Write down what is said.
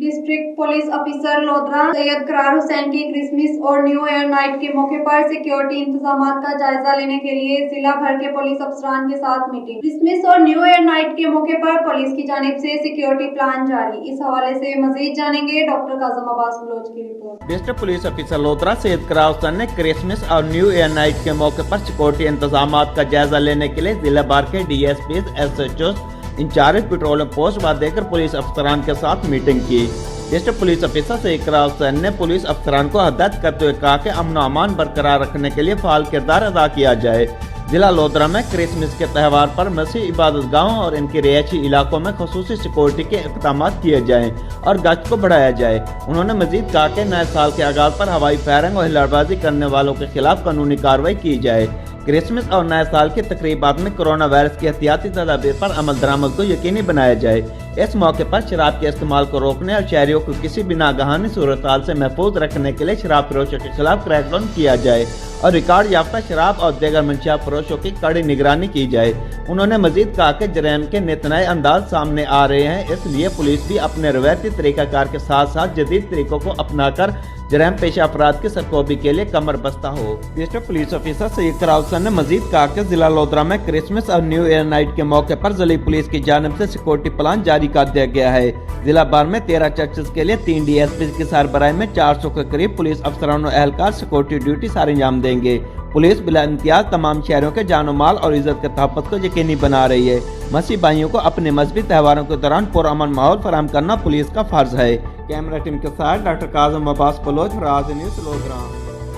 District police officer Lodhran Syed Karar Hussain की Christmas और new year night के मौके पर सिक्योरिटी इंतजामात का जायजा लेने के लिए जिला भर के पुलिस अफसरान के साथ मीटिंग। क्रिसमस और न्यू ईयर नाइट के मौके पर पुलिस की जानिब से सिक्योरिटी प्लान जारी। इस हवाले से मजीद जानेंगे डॉक्टर काजम अब्बास बलोच की report. District police officer Lodhran Syed Karar Hussain ने क्रिसमस और न्यू ईयर नाइट के मौके पर सिक्योरिटी इंतजामात का जायजा लेने के लिए जिला भर के DSPs, SHOs, incharge petroleum post व देकर पुलिस अफसरान के साथ मीटिंग की। District police officer Syed Karar Hussain ने पुलिस अफसरान को हदायत करते हुए कहा कि अमन और अमान बरकरार रखने के लिए फाल किरदार अदा किया जाए। जिला लोधरा में क्रिसमस के त्यौहार पर मसीह इबादत गाहों और इनके रिहायशी इलाकों में खसूसी सिक्योरिटी के इक़दाम किए जाएं और गश्त को बढ़ाया जाए। उन्होंने मजीद कहा कि नए साल के आगाज पर हवाई फायरिंग और हिलड़बाजी करने वालों के खिलाफ कानूनी कार्रवाई की जाए। क्रिसमस और नए साल की तकरीबात में कोरोना वायरस की एहतियाती तदाबीर पर अमल दरामद को यकीनी बनाया जाए। इस मौके पर शराब के इस्तेमाल को रोकने और शहरियों को किसी भी नागहानी सूरत से महफूज रखने के लिए शराब फरोशों के खिलाफ क्रैकडाउन किया जाए और रिकॉर्ड याफ्ता शराब और दीगर मंशियात फरोशों की कड़ी निगरानी की जाए। उन्होंने मजीद कहा कि जराइम के नित नए अंदाज सामने आ रहे हैं, इसलिए पुलिस भी अपने रवायती तरीकाकार के साथ साथ जदीद तरीकों को अपनाकर जराइम पेशा अफराद की सरकोबी के लिए कमर बस्ता हो। District police officer Syed Karar Hussain ने मजीद कहा कि जिला लोधरा में क्रिसमस और न्यू ईयर नाइट के मौके पर जिले पुलिस की जानिब से सिक्योरिटी प्लान जारी कर दिया गया है। जिला भर में 13 चर्चेस के लिए 3 DSPs की सरबराही में 400 के करीब पुलिस अफसरान और एहलकार सिक्योरिटी ड्यूटी सारे अंजाम देंगे। पुलिस बिला इम्तियाज तमाम शहरों के जानो माल और इज्जत के तहफ़्फ़ुज़ को यकीनी बना रही है। मसीह भाइयों को अपने मजहबी त्योहारों के दौरान पुरअमन माहौल फराहम करना पुलिस का फर्ज है। कैमरा टीम के साथ डॉक्टर काजम अब्बास बलोच, राज न्यूज़ लोधरा।